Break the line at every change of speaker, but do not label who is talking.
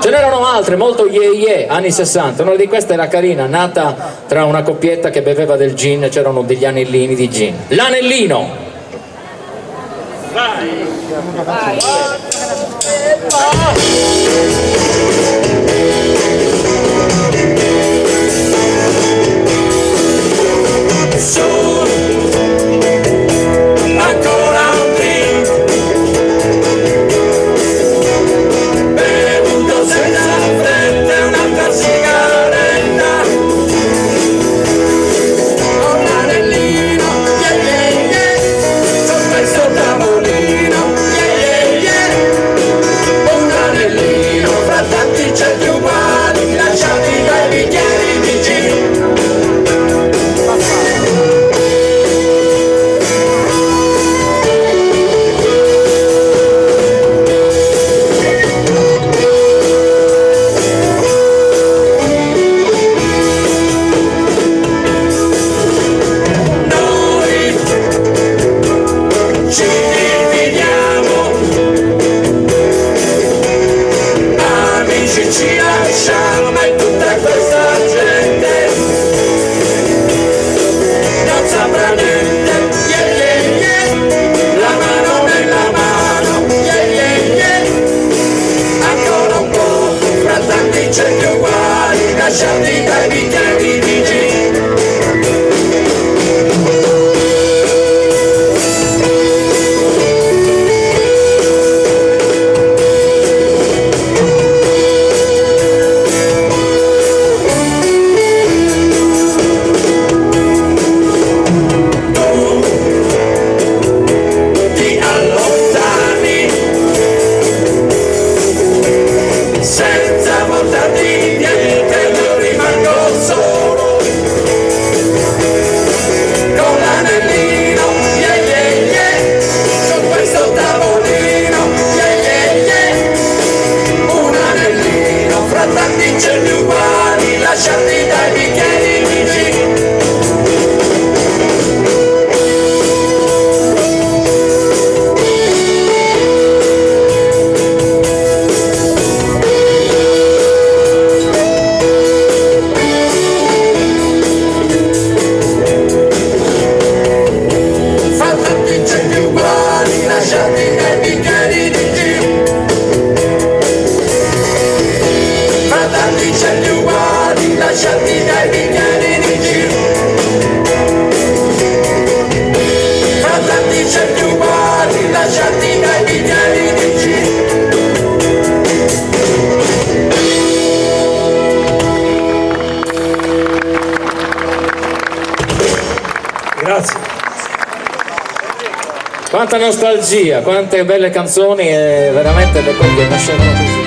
Ce n'erano altre, molto ye, anni 60. Una di queste era carina, nata tra una coppietta che beveva del gin, c'erano degli anellini di gin. L'anellino!
Vai! Vai!
Grazie.
Quanta nostalgia, quante belle canzoni e veramente le coppie nascevano così.